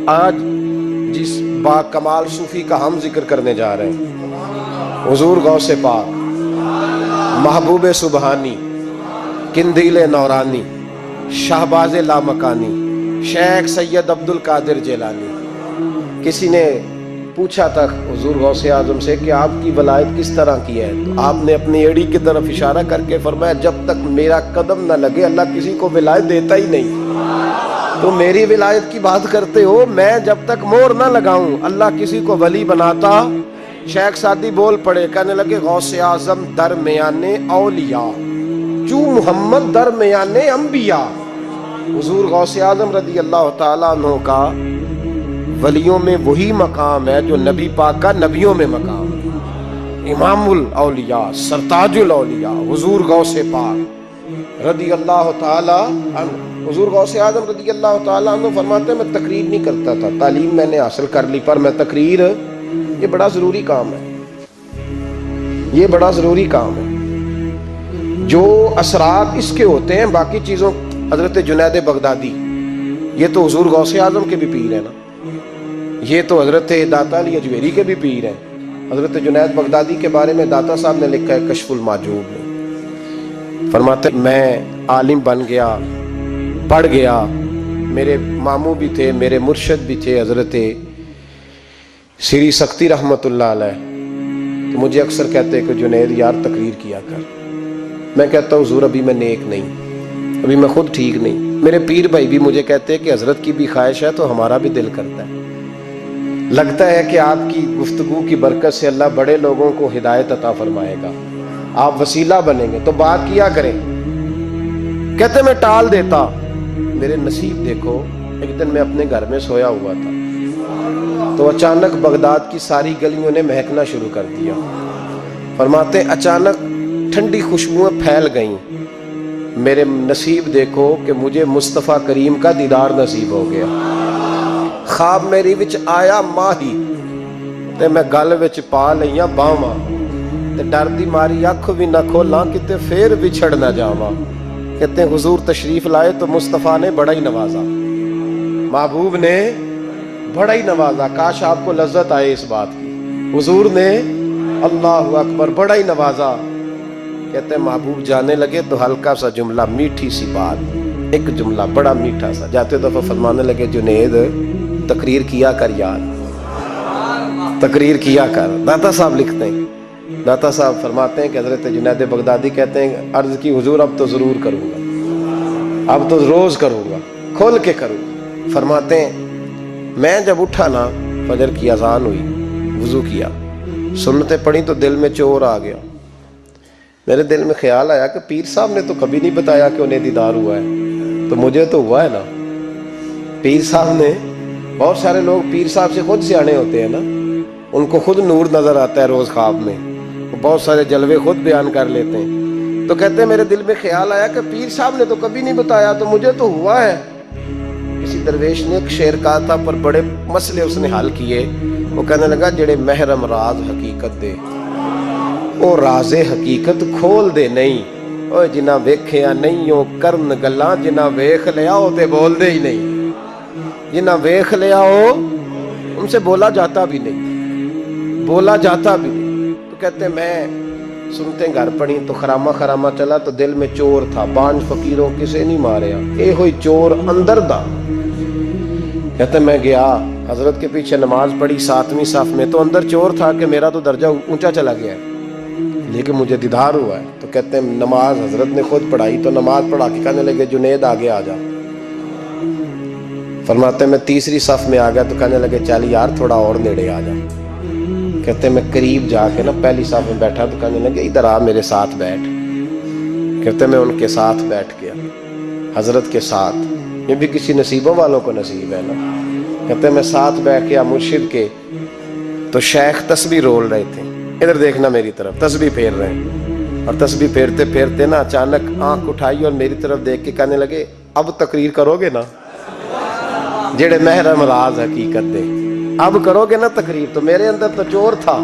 آج جس با کمال صوفی کا ہم ذکر کرنے جا رہے ہیں، حضور غوث پاک، محبوب سبحانی، قندیل نورانی، شہباز لامکانی، شیخ سید عبد القادر جیلانی۔ کسی نے پوچھا تھا حضور غوث اعظم سے کہ آپ کی ولایت کس طرح کی ہے، تو آپ نے اپنی ایڑی کی طرف اشارہ کر کے فرمایا جب تک میرا قدم نہ لگے اللہ کسی کو ولایت دیتا ہی نہیں۔ تو میری ولایت کی بات کرتے ہو، میں جب تک مہر نہ لگاؤں اللہ کسی کو ولی بناتا۔ شیخ سعدی بول پڑے، کہنے لگے غوث اعظم درمیان اولیاء جو محمد درمیان انبیاء۔ حضور غوث اعظم رضی اللہ تعالیٰ عنہ کا ولیوں میں وہی مقام ہے جو نبی پاک کا نبیوں میں مقام ہے۔ امام الاولیاء، سرتاج الاولیاء حضور غوث پاک رضی اللہ تعالیٰ عنہ۔ حضور غوث اعظم رضی اللہ تعالیٰ عنہ فرماتے ہیں میں تقریر نہیں کرتا تھا، تعلیم میں نے حاصل کر لی، پر میں تقریر، یہ بڑا ضروری کام ہے، یہ بڑا ضروری کام ہے۔ جو اثرات اس کے ہوتے ہیں باقی چیزوں، حضرت جنید بغدادی یہ تو حضور غوث اعظم کے بھی پیر ہیں نا، یہ تو حضرت داتا علی اجویری کے بھی پیر ہیں۔ حضرت جنید بغدادی کے بارے میں داتا صاحب نے لکھا ہے کشف المعجوب میں، فرماتے میں عالم بن گیا، پڑھ گیا، میرے ماموں بھی تھے، میرے مرشد بھی تھے حضرت سری سختی رحمت اللہ علیہ، تو مجھے اکثر کہتے کہ جنید یار تقریر کیا کر۔ میں کہتا ہوں حضور ابھی میں نیک نہیں، ابھی میں خود ٹھیک نہیں۔ میرے پیر بھائی بھی مجھے کہتے کہ حضرت کی بھی خواہش ہے تو ہمارا بھی دل کرتا ہے، لگتا ہے کہ آپ کی گفتگو کی برکت سے اللہ بڑے لوگوں کو ہدایت عطا فرمائے گا، آپ وسیلہ بنیں گے، تو بات کیا کریں۔ کہتے میں ٹال دیتا، میرے نصیب دیکھو، ایک دن میں اپنے گھر میں سویا ہوا تھا تو اچانک بغداد کی ساری گلیوں نے مہکنا شروع کر دیا۔ فرماتے اچانک ٹھنڈی خوشبوئیں پھیل گئیں، میرے نصیب دیکھو کہ مجھے مصطفیٰ کریم کا دیدار نصیب ہو گیا۔ خواب میری وچ آیا ماہی تے میں گل وچ پا لئیاں باواں، تے ڈر دی ماری اکھ بھی نہ کھولاں کتے پھر بچھڑ نہ جاواں۔ کہتے ہیں حضور تشریف لائے تو مصطفیٰ نے بڑا ہی نوازا، محبوب نے بڑا ہی نوازا۔ کاش آپ کو لذت آئے اس بات کی، حضور نے اللہ اکبر بڑا ہی نوازا۔ کہتے ہیں محبوب جانے لگے تو ہلکا سا جملہ، میٹھی سی بات، ایک جملہ بڑا میٹھا سا، جاتے دفعہ فرمانے لگے جنید تقریر کیا کر یار، تقریر کیا کر۔ داتا صاحب لکھتے ہیں، داتا صاحب فرماتے ہیں کہ حضرت جنید بغدادی کہتے ہیں عرض کی حضور اب تو ضرور کروں گا، اب تو روز کروں گا، کھول کے کروں گا۔ فرماتے ہیں میں جب اٹھا نا، فجر کی اذان ہوئی، وضو کیا، سنتیں پڑھی تو دل میں چور آ گیا۔ میرے دل میں خیال آیا کہ پیر صاحب نے تو کبھی نہیں بتایا کہ انہیں دیدار ہوا ہے، تو مجھے تو ہوا ہے نا۔ پیر صاحب نے، بہت سارے لوگ پیر صاحب سے خود سیانے ہوتے ہیں نا، ان کو خود نور نظر آتا ہے روز خواب میں، بہت سارے جلوے خود بیان کر لیتے ہیں۔ تو کہتے ہیں میرے دل میں خیال آیا کہ پیر صاحب نے تو کبھی نہیں بتایا تو مجھے تو ہوا ہے۔ کسی درویش نے ایک شعر کہا تھا پر بڑے مسئلے اس نے حل کیے، وہ کہنے لگا جڑے محرم راز حقیقت دے او راز حقیقت کھول دے نہیں، اوے جنہ ویکھیا نہیں او کرن گلاں، جنہ ویکھ لیا او تے بول دے ہی نہیں، جنہ ویکھ لیا او ان سے بولا جاتا بھی نہیں، بولا جاتا بھی نہیں۔ تو کہتے میں سنتے گھر پڑھی تو خرامہ خرامہ چلا تو دل میں چور تھا، بانج فقیروں کسے نہیں ماریا، اے ہوئی چور اندر دا۔ کہتے میں گیا حضرت کے پیچھے نماز پڑھی 7ویں صف میں، تو اندر چور تھا کہ میرا تو درجہ اونچا چلا گیا ہے لیکن مجھے دیدار ہوا ہے۔ تو کہتے ہیں نماز حضرت نے خود پڑھائی تو نماز پڑھا کے کہنے لگے جنید آگے آ جا۔ فرماتے میں 3ری صف میں آ گیا تو کہنے لگے چل یار تھوڑا اور نیڑے آ جا۔ کہتے میں قریب جا کے نا پہلی صف میں بیٹھا تو کہنے لگے ادھر آ میرے ساتھ بیٹھ۔ کہتے میں ان کے ساتھ بیٹھ گیا، حضرت کے ساتھ، یہ بھی کسی نصیبوں والوں کو نصیب ہے نا۔ کہتے میں ساتھ بیٹھ گیا مرشد کے، تو شیخ تسبیح رول رہے تھے، ادھر دیکھنا میری طرف، تسبیح پھیر رہے ہیں، اور تسبیح پھیرتے پھیرتے نا اچانک آنکھ اٹھائی اور میری طرف دیکھ کے کہنے لگے اب تقریر کرو گے نا، جڑے محرم راز حقیقت دے، اب کرو گے نا تقریر۔ تو میرے اندر تو چور تھا،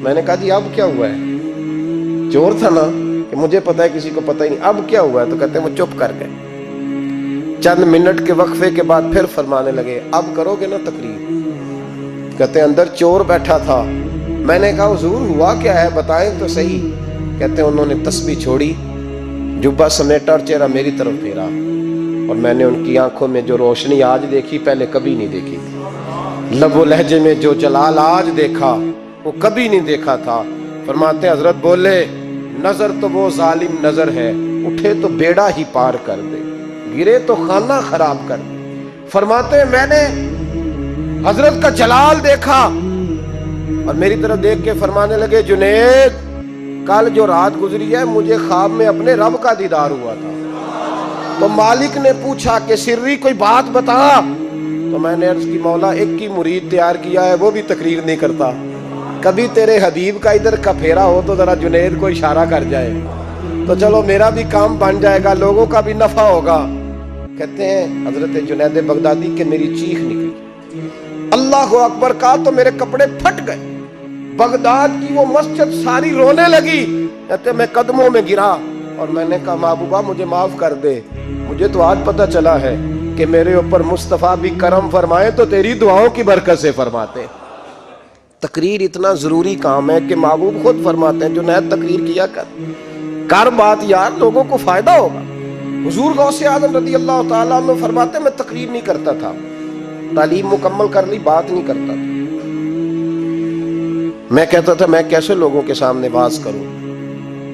میں نے کہا جی اب کیا ہوا ہے؟ چور تھا نا کہ مجھے پتا ہے کسی کو پتہ ہی نہیں، اب کیا ہوا ہے؟ تو کہتے ہیں وہ چپ کر گئے۔ چند منٹ کے وقفے کے بعد پھر فرمانے لگے اب کرو گے نا تقریر؟ کہتے ہیں اندر چور بیٹھا تھا، میں نے کہا حضور ہوا کیا ہے بتائیں تو صحیح۔ کہتے ہیں انہوں نے تسبیح چھوڑی، جبہ سمیٹا اور چہرہ میری طرف پھیرا، اور میں نے ان کی آنکھوں میں جو روشنی آج دیکھی پہلے کبھی نہیں دیکھی تھی، لب و لہجے میں جو جلال آج دیکھا وہ کبھی نہیں دیکھا تھا۔ فرماتے ہیں حضرت بولے نظر تو وہ ظالم نظر ہے، اٹھے تو بیڑا ہی پار کر دے، گرے تو خانہ خراب کر دے۔ فرماتے ہیں میں نے حضرت کا جلال دیکھا اور میری طرف دیکھ کے فرمانے لگے جنید کل جو رات گزری ہے مجھے خواب میں اپنے رب کا دیدار ہوا تھا۔ تو مالک نے پوچھا کہ سری کوئی بات بتا، تو میں نے عرض کی مولا ایک کی مرید تیار کیا ہے وہ بھی تقریر نہیں کرتا، کبھی تیرے حبیب کا ادھر کا پھیرا ہو تو ذرا جنید کو اشارہ کر جائے تو چلو میرا بھی کام بن جائے گا، لوگوں کا بھی نفع ہوگا۔ کہتے ہیں حضرت جنید بغدادی کے میری چیخ نکلی، اللہ اکبر کہا تو میرے کپڑے پھٹ گئے، بغداد کی وہ مسجد ساری رونے لگی۔ کہتے میں قدموں میں گرا اور میں نے کہا محبوبہ مجھے معاف کر دے، مجھے تو آج پتہ چلا ہے کہ میرے اوپر مصطفیٰ بھی کرم فرمائے تو تیری دعاؤں کی برکت سے فرماتے۔ تقریر اتنا ضروری کام ہے کہ محبوب خود فرماتے ہیں جنید تقریر کیا کر بات یار، لوگوں کو فائدہ ہوگا۔ حضور غوث اعظم رضی اللہ تعالیٰ عنہ فرماتے ہیں میں تقریر نہیں کرتا تھا، تعلیم مکمل کر لی بات نہیں کرتا تھا، میں کہتا تھا میں کیسے لوگوں کے سامنے واز کروں۔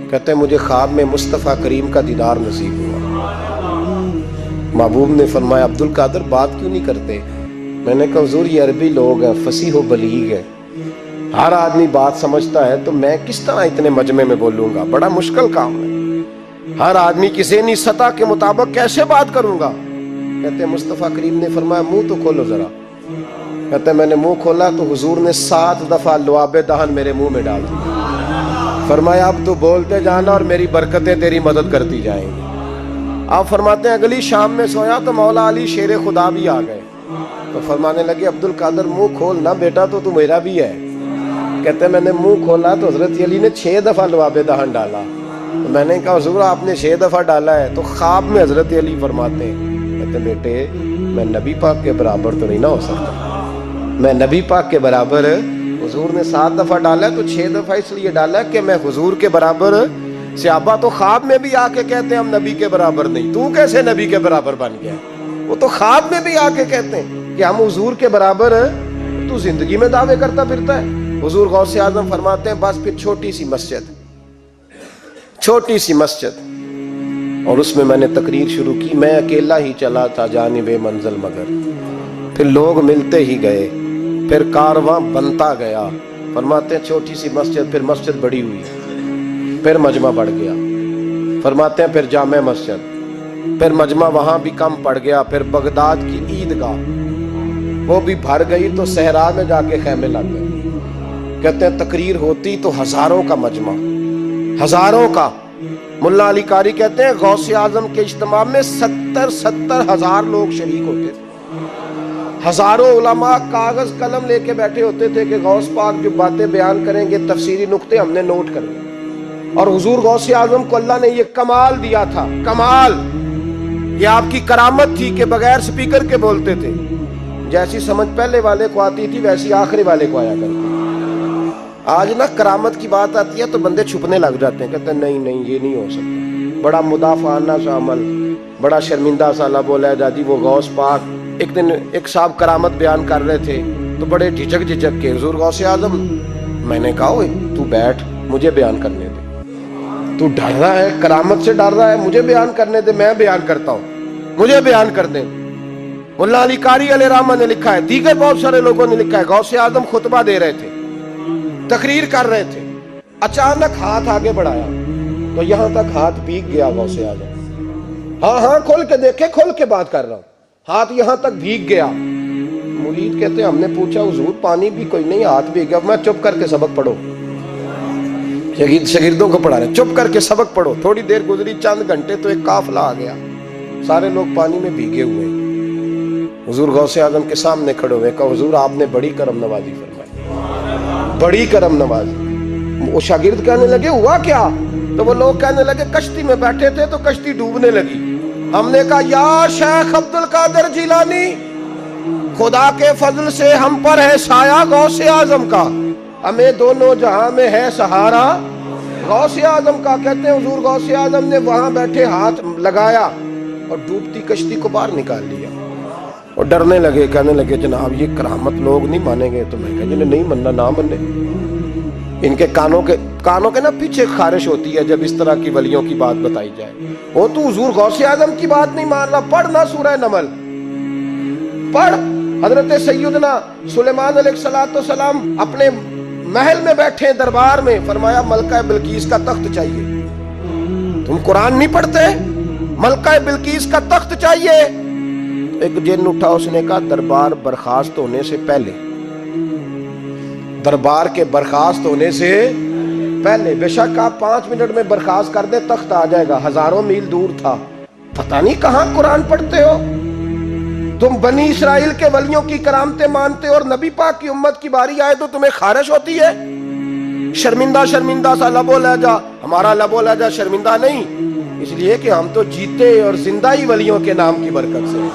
کہتے ہیں مجھے خواب میں مصطفیٰ کریم کا دیدار نصیب ہوا، محبوب نے فرمایا عبد القادر بات کیوں نہیں کرتے؟ میں نے کہا حضور یہ عربی لوگ ہیں، فصیح و بلیغ ہیں، ہر آدمی بات سمجھتا ہے، تو میں کس طرح اتنے مجمع میں بولوں گا، بڑا مشکل کام ہے، ہر آدمی کی ذہنی سطح کے مطابق کیسے بات کروں گا؟ کہتے ہیں مصطفیٰ کریم نے فرمایا منہ تو کھولو ذرا۔ کہتے ہیں میں نے منہ کھولا تو حضور نے 7 دفعہ لعاب دہن میرے منہ میں ڈال دی، فرمایا اب تو بولتے جانا اور میری برکتیں تیری مدد کرتی جائیں گی۔ آپ فرماتے ہیں اگلی شام میں سویا تو مولا علی شیر خدا بھی آ گئے، تو فرمانے لگے عبد القادر منہ کھول نا بیٹا تو میرا بھی ہے۔ کہتے ہیں میں نے منہ کھولا تو حضرت علی نے 6 دفعہ لعاب دہن ڈالا، تو میں نے کہا حضور آپ نے 6 دفعہ ڈالا ہے، تو خواب میں حضرت علی فرماتے ہیں کہتے بیٹے میں نبی پاک کے برابر تو نہیں نہ ہو سکتا، میں نبی پاک کے برابر، حضور نے 7 دفعہ ڈالا ہے تو 6 دفعہ اس لیے ڈالا کہ میں حضور کے برابر۔ صحابہ تو خواب میں بھی آ کے کہتے ہیں ہم نبی کے برابر نہیں، تو کیسے نبی کے برابر بن گیا؟ وہ تو خواب میں بھی آ کے کہتے ہیں کہ ہم حضور کے برابر، تو زندگی میں دعوے کرتا پھرتا ہے۔ حضور غوث اعظم فرماتے ہیں بس پھر چھوٹی سی مسجد، اور اس میں نے تقریر شروع کی، میں اکیلا ہی چلا تھا جانب منزل مگر، پھر لوگ ملتے ہی گئے، پھر کارواں بنتا گیا۔ فرماتے ہیں چھوٹی سی مسجد، پھر مسجد بڑی ہوئی، پھر مجمع بڑھ گیا۔ فرماتے ہیں پھر جامع مسجد، پھر مجمع وہاں بھی کم پڑ گیا، پھر بغداد کی عیدگاہ وہ بھی بھر گئی تو صحرا میں جا کے خیمے لگ گئے۔ کہتے ہیں تقریر ہوتی تو ہزاروں کا مجمع، ہزاروں کا۔ ملا علی قاری کہتے ہیں غوث اعظم کے اجتماع میں 70 ہزار لوگ شریک ہوتے تھے، ہزاروں علماء کاغذ قلم لے کے بیٹھے ہوتے تھے کہ غوث پاک جو باتیں بیان کریں گے تفسیری نقطے ہم نے نوٹ کرنے، اور حضور غوث اعظم کو اللہ نے یہ کمال دیا تھا، کمال، یہ آپ کی کرامت تھی کہ بغیر سپیکر کے بولتے تھے، جیسی سمجھ پہلے والے کو آتی تھی ویسی آخری والے کو آیا کرتی۔ آج نا کرامت کی بات آتی ہے تو بندے چھپنے لگ جاتے ہیں، کہتے ہیں نہیں یہ نہیں ہو سکتا، بڑا مدافعانہ سا عمل، بڑا شرمندہ سا لب و لہجہ جی۔ وہ غوث پاک ایک دن ایک صاحب کرامت بیان کر رہے تھے تو بڑے جھجک کے حضور غوث اعظم، میں نے کہا تو بیٹھ مجھے بیان کرنے دے، تو ڈر رہا ہے کرامت سے ڈر رہا ہے، مجھے بیان کرنے دے، میں بیان کرتا ہوں، مجھے بیان کر دیں۔ ملا علی قاری علیہ رحمہ نے لکھا ہے، دیگر بہت سارے لوگوں نے لکھا ہے، غوث اعظم خطبہ دے رہے تھے، تقریر کر رہے تھے، اچانک ہاتھ آگے بڑھایا تو یہاں تک ہاتھ بھیگ گیا غوث اعظم، ہاں کھول کے دیکھے، کھول کے بات کر رہا ہوں، ہاتھ یہاں تک بھیگ گیا۔ مرید کہتے ہیں ہم نے پوچھا حضور پانی بھی کوئی نہیں، ہاتھ بھیگ گیا۔ میں چپ کر کے سبق پڑھو، شاگردوں کو پڑھا رہے چپ کر کے سبق پڑھو۔ تھوڑی دیر گزری، چند گھنٹے تو ایک قافلہ آ گیا، سارے لوگ پانی میں بھیگے ہوئے، حضور غوث اعظم کے سامنے کھڑے ہوئے، کہا حضور آپ نے بڑی کرم نوازی فرمائی، بڑی کرم نوازی۔ وہ شاگرد کہنے لگے ہوا کیا؟ تو وہ لوگ کہنے لگے کشتی میں بیٹھے تھے تو کشتی ڈوبنے لگی، ہم نے کہا یا شیخ عبد القادر جیلانی، خدا کے فضل سے ہم پر ہے سایہ غوث اعظم کا، ہمیں دونوں جہاں میں ہے سہارا غوث اعظم کا۔ کہتے ہیں حضور غوث اعظم نے وہاں بیٹھے ہاتھ لگایا اور ڈوبتی کشتی کو باہر نکال لیا، اور ڈرنے لگے، کہنے لگے جناب یہ کرامت لوگ نہیں مانیں گے۔ تو میں کہا جنہیں نہیں مننا نہ منے، ان کے کانوں کے نا پیچھے خارش ہوتی ہے جب اس طرح کی ولیوں کی بات بتائی جائے۔ وہ تو حضور غوث اعظم کی بات نہیں مان رہا، پڑھنا سورہ نمل پڑھ۔ حضرت سیدنا سلیمان علیہ السلام اپنے محل میں بیٹھے دربار میں، فرمایا ملکہ بلقیس کا تخت چاہیے۔ تم قرآن نہیں پڑھتے؟ ملکہ بلقیس کا تخت چاہیے۔ ایک جن اٹھا، اس نے کہا دربار برخاست ہونے سے پہلے، دربار کے برخاست ہونے سے پہلے، بے شک آپ 5 منٹ میں برخاست کر دے تخت آ جائے گا، ہزاروں میل دور تھا۔ پتہ نہیں کہاں قرآن پڑھتے ہو تم، بنی اسرائیل کے ولیوں کی کرامتیں مانتے ہو، اور نبی پاک کی امت کی باری آئے تو تمہیں خارش ہوتی ہے۔ شرمندہ سا لب و لہجہ، ہمارا لب و لہجہ شرمندہ نہیں، اس لیے کہ ہم تو جیتے اور زندہ ہی ولیوں کے نام کی برکت سے،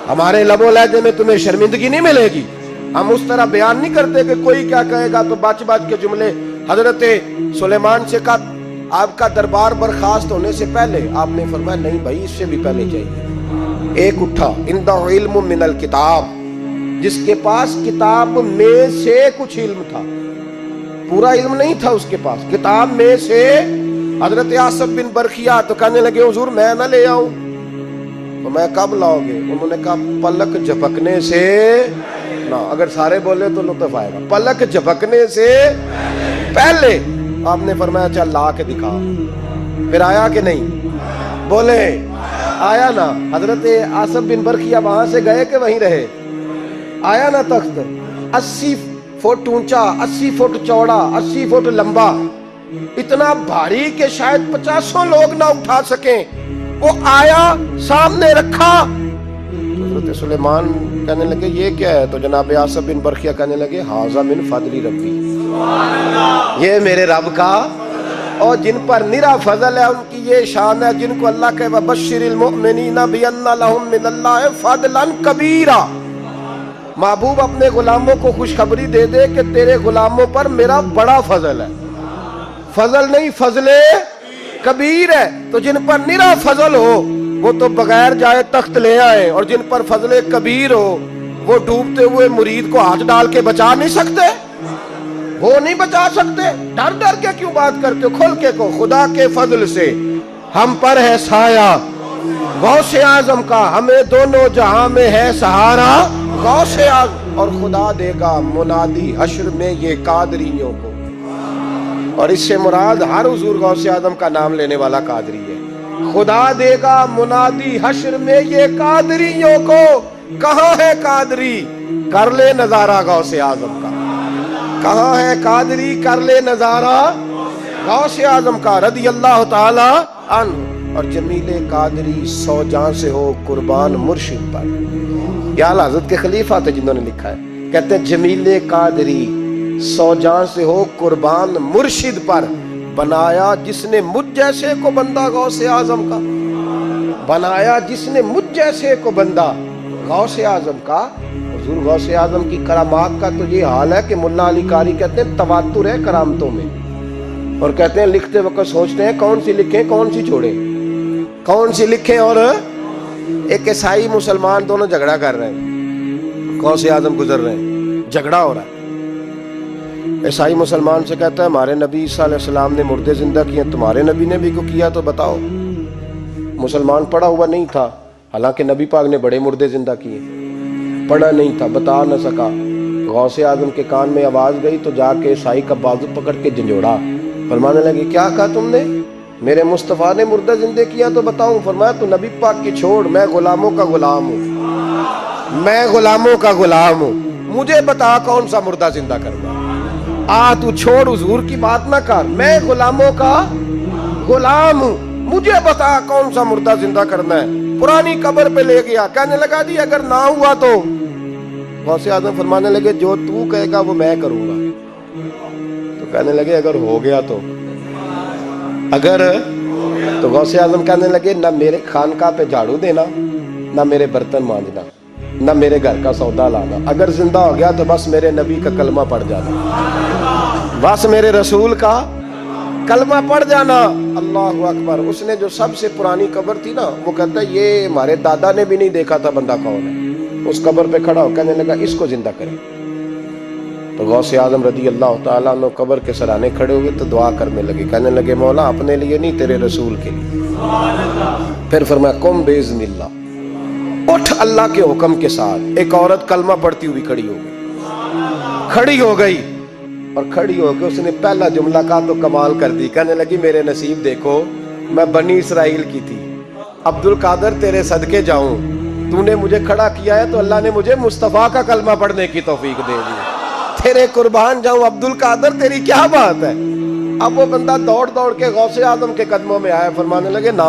ہمارے لب و لہجے میں تمہیں شرمندگی نہیں ملے گی۔ ہم اس طرح بیان نہیں کرتے کہ کوئی کیا کہے گا تو بچ کے جملے۔ حضرت سلیمان سے کہا آپ کا دربار برخاست ہونے سے پہلے، آپ نے فرمایا نہیں بھائی اس سے بھی پہلے چاہیے۔ ایک اٹھا، عندہ علم من الکتاب، جس کے پاس کتاب میں سے کچھ علم تھا، پورا علم نہیں تھا اس کے پاس، کتاب میں سے۔ حضرت آصف بن برخیہ تو کہنے لگے حضور میں نہ لے آؤں۔ تو میں کب لاؤ گے؟ انہوں نے کہا پلک جھپکنے سے نہ، اگر سارے بولے تو لطف آئے گا، پلک جھپکنے سے پہلے۔ آپ نے فرمایا چل لا کے دکھا۔ پھر آیا کہ نہیں؟ بولے آیا نا۔ حضرت آصف بن برخیہ وہاں سے گئے کہ وہیں رہے؟ آیا نا تخت، 80 فٹ اونچا، 80 فٹ چوڑا، 80 فٹ لمبا، اتنا بھاری کہ شاید 50 لوگ نہ اٹھا سکیں۔ وہ آیا، سامنے رکھا، حضرت سلیمان کہنے لگے یہ کیا ہے؟ تو جناب آصف بن برخیہ کہنے لگے ھذا من فضل ربی، یہ میرے رب کا، اور جن پر نرا فضل ہے ان کی یہ شان ہے، جن کو اللہ کے وبشر المؤمنین بان لهم من اللہ فضلا کبیرا۔ محبوب اپنے غلاموں کو خوشخبری دے دے کہ تیرے غلاموں پر میرا بڑا فضل ہے، فضل نہیں فضل کبیر ہے۔ تو جن پر نرا فضل ہو وہ تو بغیر جائے تخت لے آئے، اور جن پر فضل کبیر ہو وہ ڈوبتے ہوئے مرید کو ہاتھ ڈال کے بچا نہیں سکتے، وہ نہیں بچا سکتے۔ ڈر کے کیوں بات کرتے ہو؟ کھل کے کو، خدا کے فضل سے ہم پر ہے سایہ غوث اعظم کا، ہمیں دونوں جہاں میں ہے سہارا غوث اعظم، اور خدا دے گا منادی حشر میں یہ قادریوں کو۔ اور اس سے مراد ہر حضور غوث اعظم کا نام لینے والا قادری ہے۔ خدا دے گا منادی حشر میں یہ قادریوں کو۔ کہاں ہے قادری؟ کر لے نظارہ غوث اعظم کا۔ کہاں ہے قادری؟ کر لے نظارہ غوث اعظم کا رضی اللہ تعالی عنہ۔ اور جمیل قادری 100 جان سے ہو قربان مرشد پر۔ یہ اعلیٰ حضرت کے خلیفہ تھے جنہوں نے لکھا ہے، کہتے ہیں جمیل قادری 100 جان سے ہو قربان مرشد پر، بنایا جس نے مجھ جیسے کو بندہ غوث اعظم کا، بنایا جس نے مجھ جیسے کو بندہ غوث اعظم کا۔ حضور غوث اعظم کی کرامات کا تو یہ حال ہے کہ ملا علی قاری کہتے ہیں تواتر ہے کرامتوں میں، اور کہتے ہیں لکھتے وقت سوچتے ہیں کون سی لکھیں کون سی چھوڑیں، کون سی لکھیں۔ اور ایک عیسائی مسلمان دونوں جھگڑا کر رہے ہیں، غوث اعظم گزر رہے ہیں، جھگڑا ہو رہا ہے۔ عیسائی مسلمان سے کہتا ہے ہمارے نبی صلی اللہ علیہ وسلم نے مردے زندہ کیے، تمہارے نبی نے بھی کو کیا تو بتاؤ۔ مسلمان پڑھا ہوا نہیں تھا، حالانکہ نبی پاک نے بڑے مردے زندہ کیے، پڑھا نہیں تھا، بتا نہ سکا۔ غوث اعظم کے کان میں آواز گئی تو جا کے عیسائی کا بازو پکڑ کے جھنجھوڑا، فرمانے لگے کیا کہا تم نے؟ میرے مصطفیٰ نے مردہ زندہ کیا تو بتاؤں؟ فرمایا تو نبی پاک کی چھوڑ، میں غلاموں کا غلام ہوں، میں غلاموں کا غلام ہوں، مجھے بتا کون سا مردہ زندہ کرنا۔ تو چھوڑ حضور کی بات نہ کر، میں غلاموں کا غلام ہوں، مجھے بتا کون سا مردہ زندہ کرنا ہے۔ پرانی قبر پہ لے گیا، کہنے لگا جی اگر نہ ہوا تو؟ غوث اعظم فرمانے لگے جو تو کہے گا وہ میں کروں گا۔ تو کہنے لگے اگر ہو گیا تو؟ اگر تو غوث اعظم کہنے لگے نہ میرے خانقاہ پہ جھاڑو دینا، نہ میرے برتن مانجنا، نہ میرے گھر کا سودا لانا، اگر زندہ ہو گیا تو بس میرے نبی کا کلمہ پڑھ جانا، بس میرے رسول کا کلمہ پڑھ جانا۔ اللہ اکبر۔ اس نے جو سب سے پرانی قبر تھی نا، وہ کہتا ہے یہ ہمارے دادا نے بھی نہیں دیکھا تھا بندہ کون ہے، اس قبر پہ کھڑا ہو کہنے لگا اس کو زندہ کریں۔ تو غوث اعظم رضی اللہ تعالیٰ عنہ قبر کے سرانے کھڑے ہوئے تو دعا کرنے لگے، کہنے لگے مولا اپنے لیے نہیں، تیرے رسول کے لیے۔ پھر فرمایا قم باذن اللہ، اٹھ اللہ کے حکم کے ساتھ۔ ایک عورت کلمہ پڑھتی ہوئی کھڑی ہو گئی، کھڑی ہو گئی، اور کھڑی ہو کے اس نے پہلا جملہ کہا تو کمال کر دی، کہنے لگی میرے نصیب دیکھو، میں بنی اسرائیل کی تھی، عبد القادر تیرے صدقے جاؤں، تو نے مجھے کھڑا کیا ہے تو اللہ نے مجھے مصطفیٰ کا کلمہ پڑھنے کی توفیق دے دی، تیرے قربان جاؤں عبد القادر، تیری کیا بات ہے۔ اب وہ بندہ دوڑ دوڑ کے غوث اعظم کے قدموں میں آیا، فرمانے لگے نا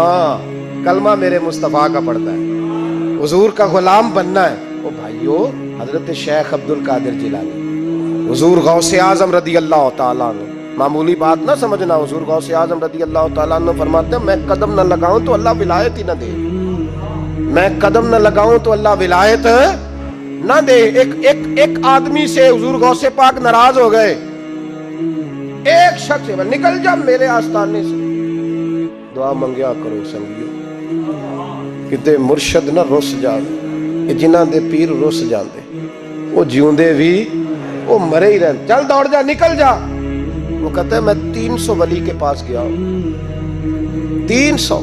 کلمہ میرے مصطفیٰ کا پڑھتا ہے، حضور کا غلام بننا ہے۔ او بھائیو، حضرت شیخ عبد القادر جیلانی، حضور غوث اعظم رضی اللہ تعالیٰ عنہ، معمولی بات نہ سمجھنا، حضور غوث اعظم رضی اللہ تعالیٰ عنہ فرماتے ہیں میں قدم نہ لگاؤں تو اللہ ولایت ہی نہ دے، میں قدم نہ لگاؤں تو اللہ ولایت نہ دے۔ ایک آدمی سے حضور غوث پاک ناراض ہو گئے، ایک شخص سے نکل جا میرے آستانے سے، دعا منگیا کرو سنگیو، کتے مرشد نہ رس جاندے، جنہاں دے پیر رس جاندے، وہ جیوندے بھی وہ مرے ہی رہن، چل دوڑ جا نکل جا۔ وہ کہتا ہے میں 300 ولی کے پاس گیا ہوں، 300،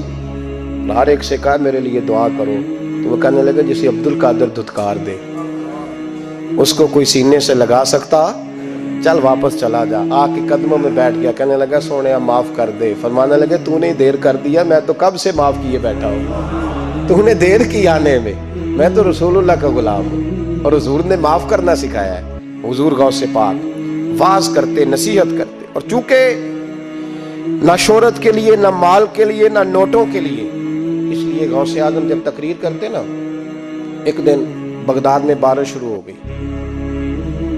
ہر ایک سے کہا میرے لیے دعا کرو، تو وہ کہنے لگے جسے عبد القادر دھتکار دے اس کو کوئی سینے سے لگا سکتا، چل واپس چلا جا۔ آ کے قدموں میں بیٹھ گیا، کہنے لگا سونیا معاف کر دے، فرمانے لگے تو نے دیر کر دیا، میں تو کب سے معاف کیے بیٹھا ہوں، تو نے دیر کی آنے میں تو رسول اللہ کا غلام ہوں، اور حضور نے معاف کرنا سکھایا ہے۔ حضور غوث پاک واز کرتے، نصیحت کرتے، اور چونکہ نہ شہرت کے لیے، نہ مال کے لیے، نہ نوٹوں کے لیے، اس لیے غوث اعظم جب تقریر کرتے نا، ایک دن بغداد میں بارش شروع ہو گئی،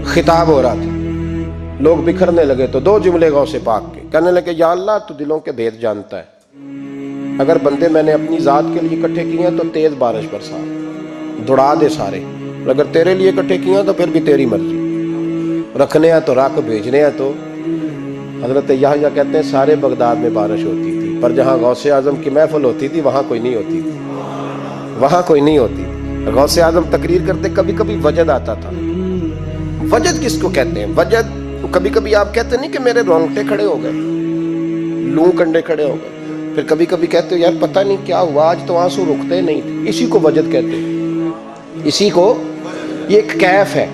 خطاب ہو رہا تھا، لوگ بکھرنے لگے، تو 2 جملے غوث پاک کے، کہنے لگے یا اللہ تو دلوں کے بھید جانتا ہے، اگر بندے میں نے اپنی ذات کے لیے اکٹھے کیے ہیں تو تیز بارش برسا، دوڑا دے سارے، اگر تیرے لیے اکٹھے کیے ہیں تو پھر بھی تیری مرضی، رکھنے ہیں تو رکھ، بھیجنے ہیں تو۔ حضرت یحییٰ کہتے ہیں سارے بغداد میں بارش ہوتی تھی، پر جہاں غوث اعظم کی محفل ہوتی تھی وہاں کوئی نہیں ہوتی تھی، وہاں کوئی نہیں ہوتی تھی۔ غوث اعظم تقریر کرتے کبھی کبھی وجد آتا تھا۔ وجد کس کو کہتے ہیں؟ وجد کبھی کبھی آپ کہتے نہیں کہ میرے رونگٹے کھڑے ہو گئے، لوں کنڈے کھڑے ہو گئے، پھر کبھی کبھی کہتے ہو یار پتہ نہیں کیا ہوا آج تو آنسو رکتے نہیں تھے، اسی کو وجد کہتے ہیں۔ اسی کو، یہ ایک کیف ہے،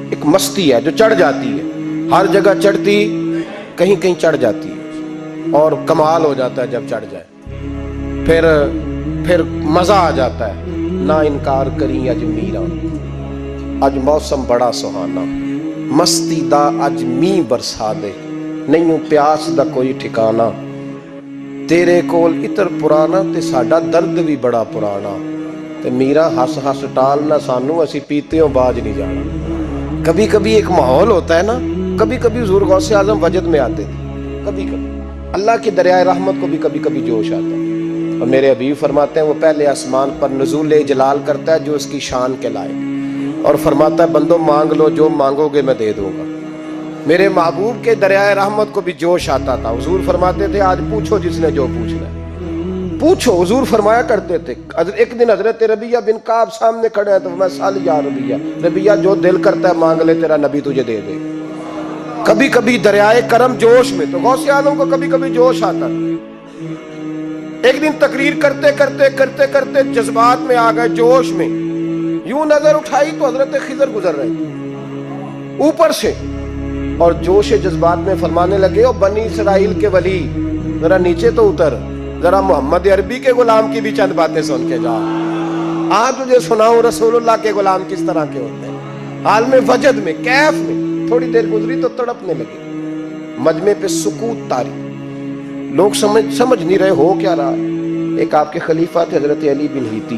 ایک مستی ہے جو چڑھ جاتی ہے، ہر جگہ چڑھتی، کہیں کہیں چڑھ جاتی ہے، اور کمال ہو جاتا ہے جب چڑھ جائے، پھر مزہ آ جاتا ہے۔ نہ انکار کریں اج میرا، اج موسم بڑا سہانا، مستی دا اج می برسا دے، نہیں پیاس دا کوئی ٹھکانا، تیرے کول اتر پرانا تے ساڈا درد بھی بڑا پرانا، تے میرا ہس ہس ٹال نہ سانو، اسی پیتے ہوں باج نہیں جانا۔ کبھی کبھی ایک ماحول ہوتا ہے نا، کبھی کبھی حضور غوث اعظم وجد میں آتے تھے، کبھی کبھی اللہ کی دریائے رحمت کو بھی کبھی کبھی جوش آتا ہے، اور میرے حبیب فرماتے ہیں وہ پہلے آسمان پر نزول جلال کرتا ہے جو اس کی شان کے لائق، اور فرماتا ہے بندو مانگ لو جو مانگو گے میں دے دوں گا۔ میرے محبوب کے دریائے رحمت کو بھی جوش آتا تھا، حضور فرماتے تھے آج پوچھو جس نے جو پوچھنا ہے پوچھو، حضور فرمایا کرتے تھے۔ ایک دن حضرت ربیعہ بن کعب سامنے کھڑے ہیں تو میں سال یا ربیعہ جو دل کرتا ہے مانگ لے، تیرا نبی تجھے دے دے۔ کبھی کبھی دریائے کرم جوش میں، تو غوث اعظم کو کبھی کبھی جوش آتا تھا۔ ایک دن تقریر کرتے کرتے جذبات میں آ گئے، جوش میں، یوں نظر اٹھائی تو حضرت خضر گزر رہے تھے اوپر سے، اور جوش جذبات میں فرمانے لگے او بنی اسرائیل کے ولی ذرا نیچے تو اتر، ذرا محمد عربی کے غلام کی بھی چند باتیں سن کے جا، تجھے سناؤں رسول اللہ کے غلام کس طرح کے ہوتے ہیں۔ حال میں وجد میں، کیف میں، تھوڑی دیر گزری تو تڑپنے لگے، مجمع پہ سکوت تاری، لوگ سمجھ نہیں رہے ہو کیا رہا۔ ایک آپ کے خلیفہ تھے حضرت علی بن ہیتی،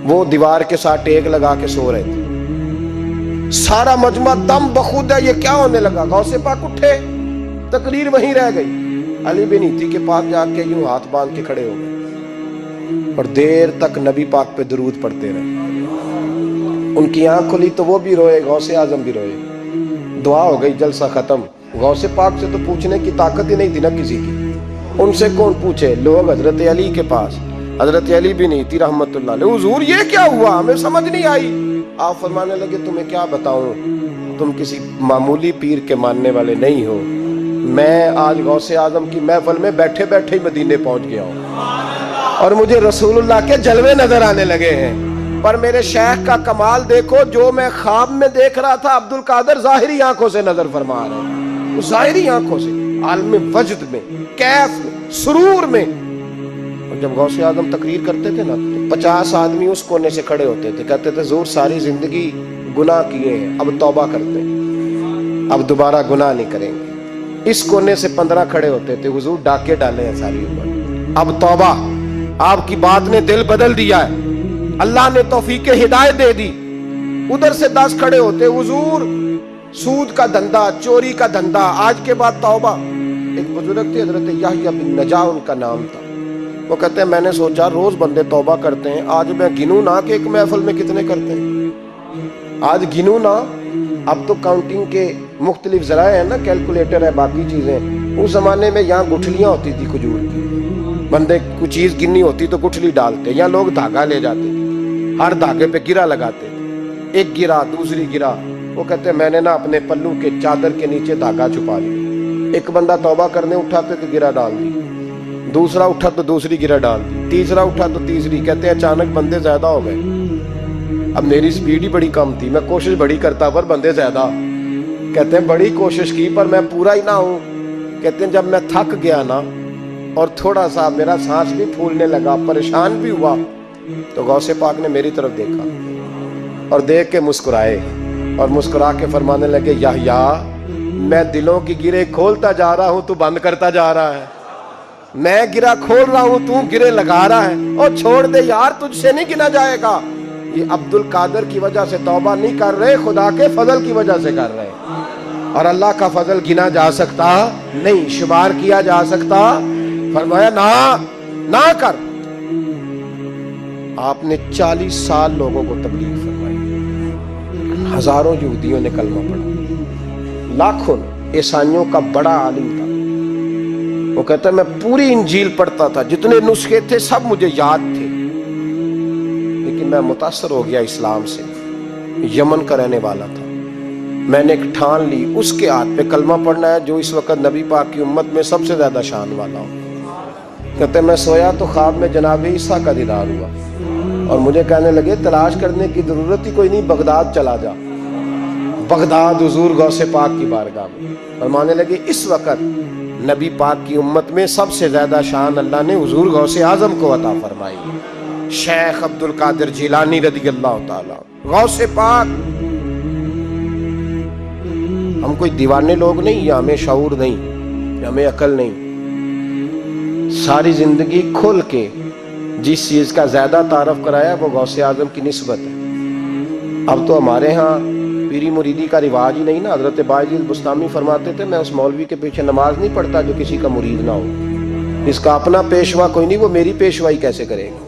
وہ دیوار کے ساتھ ٹیک لگا کے سو رہے تھے، سارا مجمع دم بخود ہے، یہ کیا ہونے لگا؟ غوث پاک اٹھے، تقریر وہیں رہ گئی، علی بن ایتی کے پاس جا کے یوں ہاتھ باندھ کے کھڑے ہو گئے اور دیر تک نبی پاک پہ درود پڑھتے رہے. ان کی آنکھ کھلی تو وہ بھی روئے, غوث اعظم بھی روئے. دعا ہو گئی, جلسہ ختم. غوث پاک سے تو پوچھنے کی طاقت ہی نہیں تھی نا کسی کی, ان سے کون پوچھے؟ لوگ حضرت علی کے پاس. حضرت علی بن ایتی رحمت اللہ علیہ, حضور یہ کیا ہوا, ہمیں سمجھ نہیں آئی. آپ فرمانے لگے تمہیں کیا بتاؤں, تم کسی معمولی پیر کے ماننے والے نہیں ہو. میں آج غوث اعظم کی محفل میں بیٹھے بیٹھے ہی مدینے پہنچ گیا ہوں اور مجھے رسول اللہ کے جلوے نظر آنے لگے ہیں. پر میرے شیخ کا کمال دیکھو, جو میں خواب میں دیکھ رہا تھا عبد القادر ظاہری آنکھوں سے نظر فرما رہے ہیں, ظاہری آنکھوں سے, عالم وجد میں, کیف میں, سرور میں. اور جب غوث اعظم تقریر کرتے تھے نا تو 50 آدمی اس کونے سے کھڑے ہوتے تھے, کہتے تھے حضور ساری زندگی گناہ کیے ہیں, اب توبہ کرتے ہیں, اب دوبارہ گناہ نہیں کریں گے. اس کونے سے 15 کھڑے ہوتے تھے, حضور ڈاکے ڈالے ہیں ساری عمر, اب توبہ. آپ کی بات نے دل بدل دیا ہے, اللہ نے توفیق ہدایت دے دی. ادھر سے 10 کھڑے ہوتے, حضور سود کا دھندا, چوری کا دھندا, آج کے بعد توبہ. ایک بزرگ تھے حضرت یحییٰ بن نجاح ان کا نام تھا. وہ کہتے ہیں میں نے سوچا روز بندے توبہ کرتے ہیں, آج میں گنوں نہ کہ ایک محفل میں کتنے کرتے ہیں, آج گنوں نہ. اب تو کاؤنٹنگ کے مختلف ذرائع ہیں نا, کیلکولیٹر ہے, باقی چیزیں. اس زمانے میں یہاں گٹھلیاں ہوتی تھی کھجور کی, بندے کوئی چیز گننی ہوتی تو گٹھلی ڈالتے, یا لوگ دھاگا لے جاتے, ہر دھاگے پہ گرہ لگاتے, ایک گرہ دوسری گرہ. وہ کہتے ہیں میں نے نا اپنے پلو کے چادر کے نیچے دھاگا چھپا لیا. ایک بندہ توبہ کرنے اٹھا تو گرہ ڈال دی, دوسرا اٹھا تو دوسری گرہ ڈال دی, تیسرا اٹھا تو تیسری. کہتے ہیں اچانک بندے زیادہ ہو گئے. اب میری سپیڈ ہی بڑی کم تھی, میں کوشش بڑی کرتا پر بندے زیادہ. کہتے ہیں بڑی کوشش کی پر میں پورا ہی نہ ہوں. کہتے ہیں جب میں تھک گیا نا اور تھوڑا سا میرا سانس بھی پھولنے لگا, پریشان بھی ہوا, تو غوث پاک نے میری طرف دیکھا اور دیکھ کے مسکرائے اور مسکرا کے فرمانے لگے یحییٰ میں دلوں کی گرے کھولتا جا رہا ہوں, تو بند کرتا جا رہا ہے. میں گرہ کھول رہا ہوں, تو گرے لگا رہا ہے. اور چھوڑ دے یار, تجھ سے نہیں گنا جائے گا. یہ عبد القادر کی وجہ سے توبہ نہیں کر رہے, خدا کے فضل کی وجہ سے کر رہے. اور اللہ کا فضل گنا جا سکتا نہیں, شمار کیا جا سکتا. فرمایا نہ کر. آپ نے 40 سال لوگوں کو تبلیغ فرمائی, ہزاروں یہودیوں نے کلمہ پڑھا, لاکھوں. عیسائیوں کا بڑا عالم تھا. وہ کہتا ہے میں پوری انجیل پڑھتا تھا, جتنے نسخے تھے سب مجھے یاد تھے, لیکن میں متاثر ہو گیا اسلام سے. یمن کا رہنے والا تھا. میں نے ایک ٹھان لی, اس کے ہاتھ پہ کلمہ پڑھنا ہے جو اس وقت نبی پاک کی امت میں سب سے زیادہ شان والا ہو. کہتے ہیں میں سویا تو خواب میں جناب عیسیٰ کا دیدار ہوا اور مجھے کہنے لگے تلاش کرنے کی ضرورت ہی کوئی نہیں, بغداد چلا جا. بغداد حضور غوث پاک کی بارگاہ میں فرمانے لگے اس وقت نبی پاک کی امت میں سب سے زیادہ شان اللہ نے حضور غوث اعظم کو عطا فرمائی, شیخ عبد القادر جیلانی رضی اللہ تعالیٰ. غوث پاک. ہم کوئی دیوانے لوگ نہیں, یا ہمیں شعور نہیں, یا ہمیں عقل نہیں. ساری زندگی کھل کے جس چیز کا زیادہ تعارف کرایا وہ غوث اعظم کی نسبت ہے. اب تو ہمارے ہاں پیری مریدی کا رواج ہی نہیں نا. حضرت باعث بستامی فرماتے تھے میں اس مولوی کے پیچھے نماز نہیں پڑھتا جو کسی کا مرید نہ ہو. اس کا اپنا پیشوا کوئی نہیں, وہ میری پیشوائی کیسے کرے گا.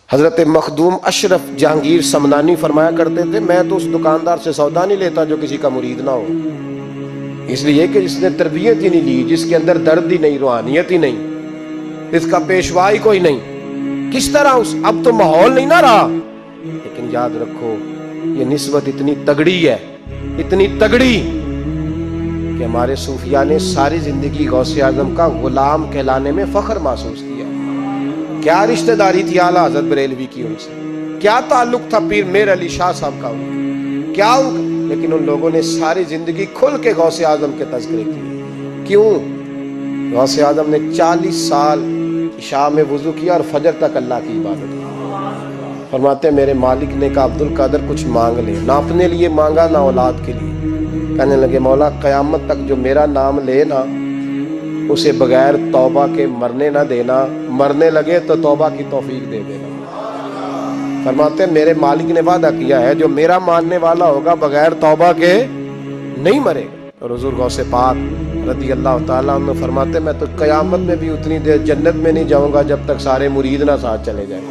حضرت مخدوم اشرف جہانگیر سمنانی فرمایا کرتے تھے میں تو اس دکاندار سے سودا نہیں لیتا جو کسی کا مرید نہ ہو. اس لیے کہ جس نے تربیت ہی نہیں لی, جس کے اندر درد ہی نہیں, روحانیت ہی نہیں, اس کا پیشوا ہی کوئی نہیں. کس طرح اب تو ماحول نہیں نہ رہا. لیکن یاد رکھو یہ نسبت اتنی تگڑی ہے, اتنی تگڑی کہ ہمارے صوفیاء نے ساری زندگی غوث اعظم کا غلام کہلانے میں فخر محسوس کیا. کیا رشتہ داری تھی اعلیٰ حضرت بریلوی کی ان سے, کیا تعلق تھا پیر میر علی شاہ صاحب کا کیا لیکن ان لوگوں نے ساری زندگی کھل کے غوث اعظم کے تذکرے کیے. کیوں؟ غوث اعظم نے 40 سال عشاء میں وضو کیا اور فجر تک اللہ کی عبادت کی. فرماتے ہیں میرے مالک نے کہا عبد القادر کچھ مانگ لے. نہ اپنے لیے مانگا نہ اولاد کے لیے. کہنے لگے مولا قیامت تک جو میرا نام لے نا اسے بغیر توبہ کے مرنے نہ دینا, مرنے لگے تو توبہ کی توفیق دے دینا. فرماتے ہیں میرے مالک نے وعدہ کیا ہے جو میرا ماننے والا ہوگا بغیر توبہ کے نہیں مرے گا. اور حضور غوث پاک رضی اللہ تعالیٰ عنہ فرماتے میں تو قیامت میں بھی اتنی دیر جنت میں نہیں جاؤں گا جب تک سارے مرید نہ ساتھ چلے جائیں.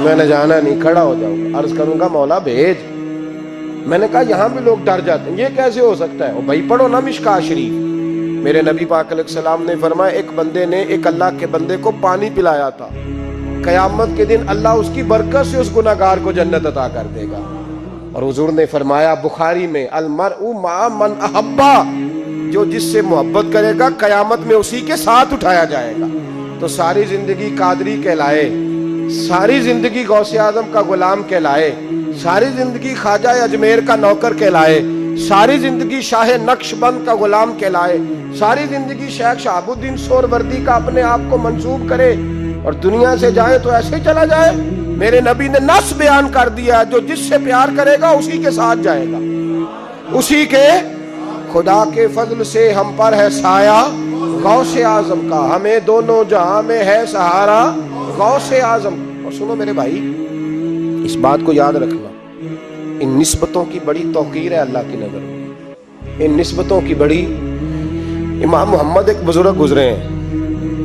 میں نے جانا نہیں, کھڑا ہو جاؤں گا, عرض کروں گا مولا بھیج. میں نے کہا یہاں بھی لوگ ڈر جاتے ہیں, یہ کیسے ہو سکتا ہے؟ اور بھائی پڑھو نا مشکاہ شریف. میرے نبی پاک علیہ السلام نے فرمایا ایک بندے نے ایک اللہ کے بندے کو پانی پلایا تھا, قیامت کے دن اللہ اس کی برکت سے اس گناہگار کو جنت عطا کر دے گا. اور حضور نے فرمایا بخاری میں المرء مع من احبا, جو جس سے محبت کرے گا قیامت میں اسی کے ساتھ اٹھایا جائے گا. تو ساری زندگی قادری کہلائے, ساری زندگی غوث اعظم کا غلام کہلائے, ساری زندگی خواجہ اجمیر کا نوکر کہلائے, ساری زندگی شاہ نقش بند کا غلام کہلائے, ساری زندگی شیخ شہاب الدین سہروردی کا اپنے آپ کو منسوب کرے اور دنیا سے جائے تو ایسے چلا جائے. میرے نبی نے نص بیان کر دیا, جو جس سے پیار کرے گا اسی کے ساتھ جائے گا, اسی کے. خدا کے فضل سے ہم پر ہے سایہ غوث اعظم کا, ہمیں دونوں جہاں میں ہے سہارا غوث اعظم. اور سنو میرے بھائی, اس بات کو یاد رکھنا, ان نسبتوں کی بڑی توقیر ہے اللہ کی نظر میں, ان نسبتوں کی بڑی. امام محمد ایک بزرگ گزرے ہیں,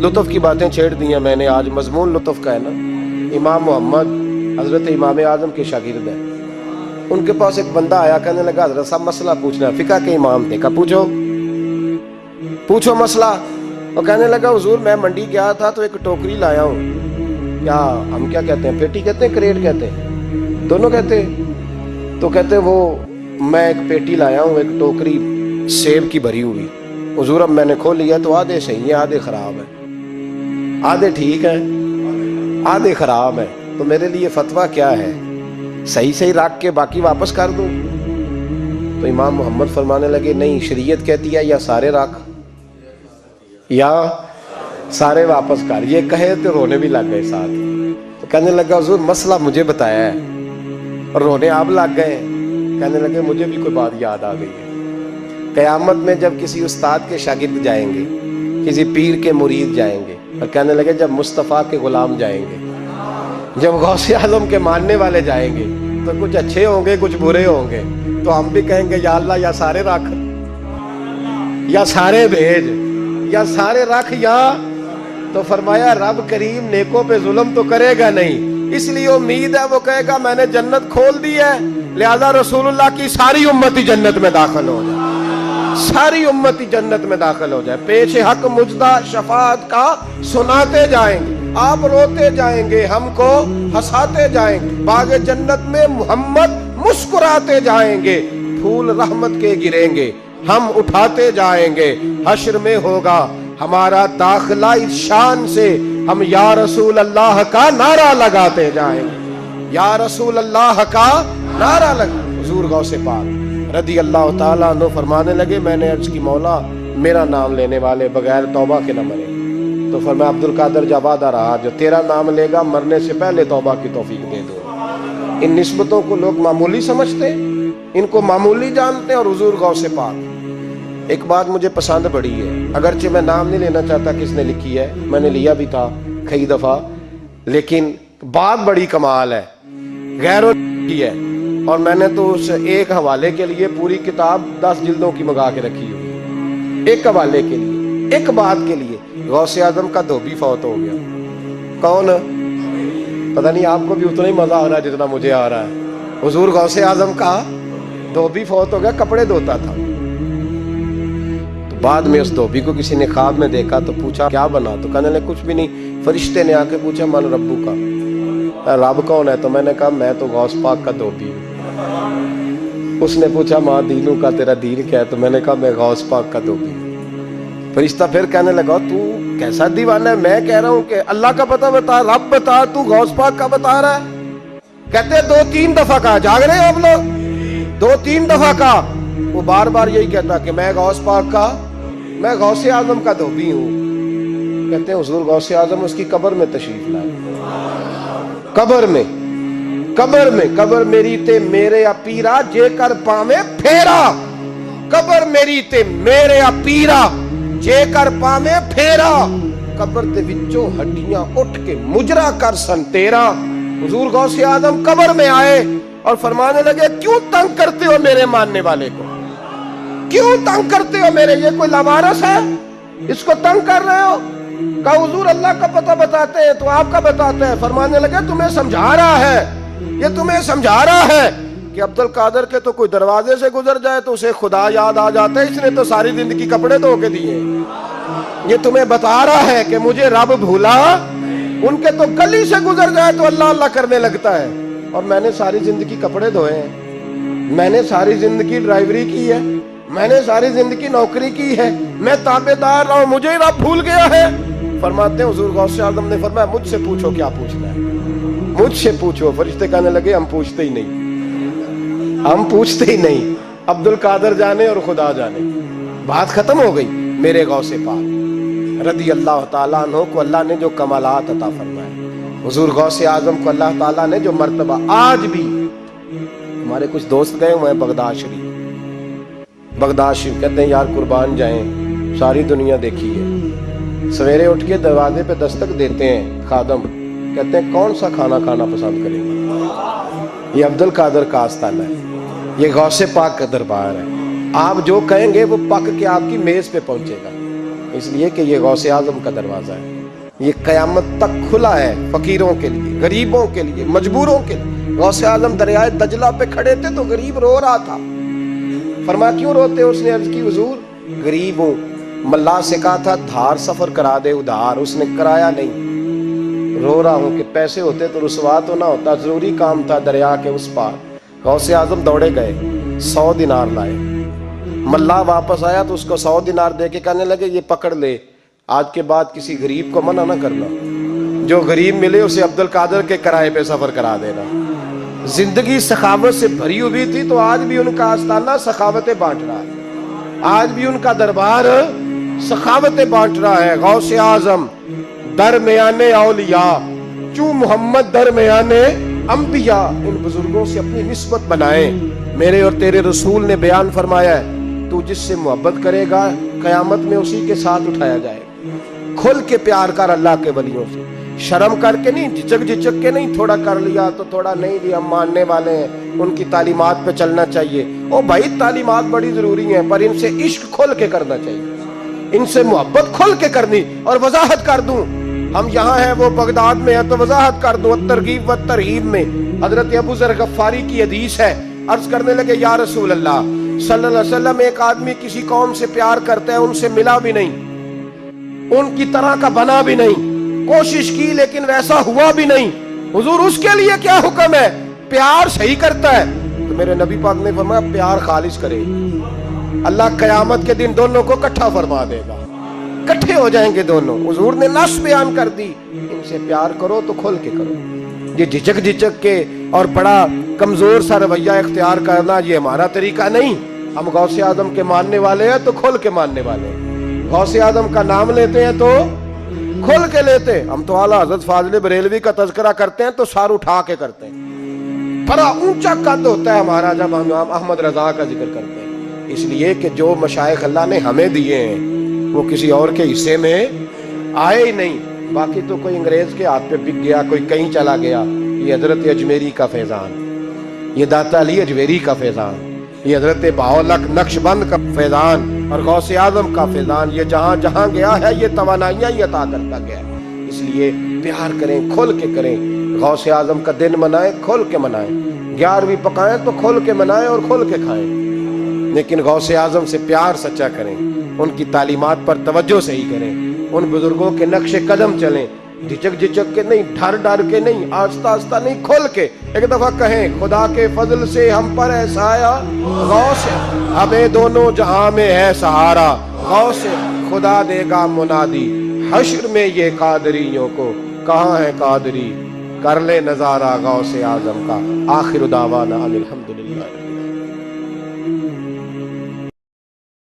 لطف کی باتیں چھیڑ دی ہیں میں نے, آج مضمون لطف کا ہے نا. امام محمد حضرت امام اعظم کے شاگرد ہیں. ان کے پاس ایک بندہ آیا, کہنے لگا حضرت صاحب مسئلہ پوچھنا ہے. فقہ کے امام تھے, کہا پوچھو مسئلہ. اور کہنے لگا حضور میں منڈی گیا تھا تو ایک ٹوکری لایا ہوں, کیا ہم کیا کہتے ہیں, پیٹی کہتے ہیں کریٹ کہتے ہیں, دونوں کہتے ہیں. تو کہتے وہ میں ایک پیٹی لایا ہوں, ایک ٹوکری سیب کی بھری ہوئی. حضور اب میں نے کھول لیا تو آدھے صحیح ہیں آدھے خراب ہیں, آدھے ٹھیک ہیں آدھے خراب ہیں, تو میرے لیے فتویٰ کیا ہے, صحیح رکھ کے باقی واپس کر دوں؟ تو امام محمد فرمانے لگے نہیں, شریعت کہتی ہے یا سارے رکھ یا سارے واپس کر. یہ کہے تو رونے بھی لگ گئے ساتھ. تو کہنے لگا حضور مسئلہ مجھے بتایا ہے, اور رونے آپ لگ گئے. کہنے لگے مجھے بھی کوئی بات یاد آ گئی ہے. قیامت میں جب کسی استاد کے شاگرد جائیں گے, کسی پیر کے مرید جائیں گے, اور کہنے لگے جب مصطفیٰ کے غلام جائیں گے, جب غوث اعظم کے ماننے والے جائیں گے, تو کچھ اچھے ہوں گے کچھ برے ہوں گے. تو ہم بھی کہیں گے یا اللہ یا سارے رکھ, یا سارے بھیج, یا سارے رکھ, یا. تو فرمایا رب کریم نیکوں پہ ظلم تو کرے گا نہیں, اس لیے امید ہے وہ کہے گا میں نے جنت کھول دی ہے, لہذا رسول اللہ کی ساری امتی جنت میں داخل ہو جائے, ساری امتی جنت میں داخل ہو جائے. پیش حق مجدہ شفاعت کا سناتے جائیں گے, آپ روتے جائیں گے, ہم کو ہنساتے جائیں گے. باغ جنت میں محمد مسکراتے جائیں گے, پھول رحمت کے گریں گے, ہم اٹھاتے جائیں گے. حشر میں ہوگا ہمارا داخلہ اس شان سے, ہم یا رسول اللہ کا نعرہ لگاتے جائیں گے, یا رسول اللہ کا نعرہ لگا. حضور غوث پاک رضی اللہ تعالیٰ عنہ فرمانے لگے میں نے عرض کی مولا میرا نام لینے والے بغیر توبہ کے نہ مرے. تو فرمایا عبد القادر جواد رہا, جو تیرا نام لے گا مرنے سے پہلے توبہ کی توفیق دے دو. ان نسبتوں کو لوگ معمولی سمجھتے, ان کو معمولی جانتے ہیں. اور حضور غوث پاک ایک بات مجھے پسند بڑی ہے, اگرچہ میں نام نہیں لینا چاہتا کس نے لکھی ہے, میں نے لیا بھی تھا کئی دفعہ, لیکن بات بڑی کمال ہے, غیروں کی ہے. اور میں نے تو اس ایک حوالے کے لیے پوری کتاب 10 جلدوں کی منگا کے رکھی ہوئی, ایک حوالے کے لیے, ایک بات کے لیے. غوث اعظم کا دھوبی فوت ہو گیا. کون؟ پتہ نہیں آپ کو بھی اتنا ہی مزہ آ رہا ہے جتنا مجھے آ رہا ہے. حضور غوث اعظم کا دھوبی فوت ہو گیا, کپڑے دھوتا تھا. تو بعد میں اس دھوبی کو کسی نے خواب میں دیکھا تو پوچھا کیا بنا, تو کہنے لگے کچھ بھی نہیں. فرشتے نے آ کے پوچھا من ربو کا, رب کون ہے؟ تو میں نے کہا میں تو غوث پاک کا دھوبی ہوں. اس نے پوچھا ماں دینوں کا, تیرا دین کیا ہے؟ تو میں نے کہا میں غوث پاک کا دھوبی ہوں. فرشتہ پھر کہنے لگا تو کیسا دیوانہ ہے, میں کہہ رہا ہوں کہ اللہ کا پتہ بتا, رب بتا, تو غوث پاک کا بتا رہا ہے. کہتے 2-3 دفعہ کہا, جاگ رہے ہیں آپ لوگ, 2-3 دفعہ کہا. وہ بار بار یہی کہتا کہ میں غوث پاک کا, میں غوث اعظم کا دھوبی ہوں. کہتے ہیں حضور غوث اعظم اس کی قبر میں تشریف لائے, قبر میں, قبر میں, قبر میری تے میرے اپیرا جے کر پاویں پھیرا, قبر میری تے میرے اپیرا جے کر پاویں پھیرا, قبر دے وچوں ہڈیاں اٹھ کے مجرا کر سن تیرا. حضور غوث اعظم قبر میں آئے اور فرمانے لگے کیوں تنگ کرتے ہو میرے ماننے والے کو, کیوں تنگ کرتے ہو میرے؟ یہ کوئی لوارث ہے، اس کو تنگ کر رہے ہو؟ کہا حضور اللہ کا پتہ بتاتے ہیں تو آپ کا بتاتے ہیں۔ فرمانے لگے تمہیں سمجھا رہا ہے، یہ تمہیں سمجھا رہا ہے کہ عبد القادر کے تو کوئی دروازے سے گزر جائے تو اسے خدا یاد آ جاتا ہے، اس نے تو ساری زندگی کپڑے دھو کے دیے۔ یہ تمہیں بتا رہا ہے کہ مجھے رب بھولا، ان کے تو گلی سے گزر جائے تو اللہ اللہ کرنے لگتا ہے، اور میں نے ساری زندگی کپڑے دھوئے ہیں، میں نے ساری زندگی ڈرائیوری کی ہے، میں نے ساری زندگی نوکری کی ہے، میں تابع دار رہا ہوں، مجھے ہی رب بھول گیا ہے۔ فرماتے ہیں حضور غوث اعظم نے فرمایا مجھ سے پوچھو کیا پوچھنا ہے، مجھ سے پوچھو۔ فرشتے کہنے لگے ہم پوچھتے ہی نہیں، ہم پوچھتے ہی نہیں، عبد القادر جانے اور خدا جانے۔ بات ختم ہو گئی۔ میرے غوث پاک رضی اللہ تعالیٰ عنہ کو اللہ نے جو کمالات عطا فرمائے، حضور غوث اعظم کو اللہ تعالیٰ نے جو مرتبہ، آج بھی ہمارے کچھ دوست گئے ہوئے ہیں بغداد شریف، بغداد شریف، کہتے ہیں یار قربان جائیں، ساری دنیا دیکھی ہے، سویرے اٹھ کے دروازے پہ دستک دیتے ہیں خادم، کہتے ہیں کون سا کھانا کھانا پسند کریں گے؟ یہ عبد القادر کا آستانہ ہے، یہ غوث پاک کا دربار ہے، آپ جو کہیں گے وہ پک کے آپ کی میز پہ پہنچے گا، اس لیے کہ یہ غوث اعظم کا دروازہ ہے، یہ قیامت تک کھلا ہے، فقیروں کے لیے، غریبوں کے لیے، مجبوروں کے لیے۔ غوث اعظم دریائے دجلہ پہ کھڑے تھے تو غریب رو رہا تھا، فرمایا کیوں روتے ہو؟ اس نے عرض کی حضور غریب ہوں، ملا سے کہا تھا دھار سفر کرا دے ادھار، اس نے کرایا نہیں، رو رہا ہوں کہ پیسے ہوتے تو رسوا تو نہ ہوتا، ضروری کام تھا دریا کے اس پار۔ غوث اعظم دوڑے گئے، 100 دینار لائے، ملا واپس آیا تو اس کو 100 دینار دے کے کہنے لگے یہ پکڑ لے، آج کے بعد کسی غریب کو منع نہ کرنا، جو غریب ملے اسے عبد القادر کے کرائے پہ سفر کرا دینا۔ زندگی سخاوت سے بھری ہوئی تھی تو آج بھی ان کا آستانہ سخاوتیں بانٹ رہا ہے، آج بھی ان کا دربار سخاوتیں بانٹ رہا ہے۔ غوث اعظم درمیان اولیاء، چوں محمد درمیان انبیاء، ان بزرگوں سے اپنی نسبت بنائیں۔ میرے اور تیرے رسول نے بیان فرمایا ہے تو جس سے محبت کرے گا قیامت میں اسی کے ساتھ اٹھایا جائے گا۔ کھل کے پیار کر اللہ کے ولیوں سے، شرم کر کے نہیں، جھجک جھجک کے نہیں، تھوڑا کر لیا تو تھوڑا نہیں بھی، ہم ماننے والے ہیں، ان کی تعلیمات پہ چلنا چاہیے۔ او بھائی تعلیمات بڑی ضروری ہیں، پر ان سے عشق کھل کے کرنا چاہیے، ان سے محبت کھل کے کرنی۔ اور وضاحت کر دوں، ہم یہاں ہیں وہ بغداد میں ہیں تو وضاحت کر دوں، ترغیب و ترہیب میں حضرت ابو ذر غفاری کی حدیث ہے، عرض کرنے لگے یا رسول اللہ صلی اللہ علیہ وسلم، ایک آدمی کسی قوم سے پیار کرتا ہے، ان سے ملا بھی نہیں، ان کی طرح کا بنا بھی نہیں، کوشش کی لیکن ویسا ہوا بھی نہیں، حضور اس کے لیے کیا حکم ہے؟ پیار صحیح کرتا ہے تو میرے نبی پاک نے فرمایا پیار خالص کرے، اللہ قیامت کے دن دونوں کو اکٹھا فرما دے گا، اکٹھے ہو جائیں گے دونوں۔ حضور نے نص بیان کر دی، ان سے پیار کرو تو کھل کے کرو، یہ جھجک جھجک کے اور بڑا کمزور سا رویہ اختیار کرنا یہ ہمارا طریقہ نہیں۔ ہم غوث اعظم کے ماننے والے ہیں تو کھل کے ماننے والے ہیں، غوث اعظم کا نام لیتے ہیں تو کھل کے لیتے ہیں۔ ہم تو اعلیٰ حضرت فاضل بریلوی کا تذکرہ کرتے ہیں تو سار اٹھا کے کرتے ہیں، بڑا اونچا قد ہوتا ہے ہمارا جب ہم احمد رضا کا ذکر کرتے ہیں، اس لیے کہ جو مشائخ اللہ نے ہمیں دیے ہیں وہ کسی اور کے حصے میں آئے ہی نہیں۔ باقی تو کوئی انگریز کے ہاتھ پہ بک گیا، کوئی کہیں چلا گیا۔ یہ حضرت اجمیری کا فیضان، یہ داتا علی اجمیری کا فیضان، یہ حضرت بہاءالحق نقشبند کا فیضان اور غوث اعظم کا فیضان، یہ جہاں جہاں گیا ہے یہ توانائیاں ہی عطا کرتا گیا ہے۔ اس لیے پیار کریں، کھل کے کریں، غوث اعظم کا دن منائیں، کھل کے منائیں، 11ویں پکائیں تو کھل کے منائیں اور کھل کے کھائیں، لیکن غوث اعظم سے پیار سچا کریں، ان کی تعلیمات پر توجہ صحیح کریں، ان بزرگوں کے نقش قدم چلیں، جھجک جھجک کے نہیں، ڈر ڈر کے نہیں، آہستہ آہستہ نہیں، کھل کے۔ ایک دفعہ کہیں خدا کے فضل سے ہم پر ہے سایہ غوث، ہمیں دونوں جہاں میں ہے سہارا، غوث خدا دے گا منادی حشر میں یہ قادریوں کو، کہاں ہے قادری کر لے نظارہ غوث اعظم کا۔ آخر دعوانا الحمدللہ۔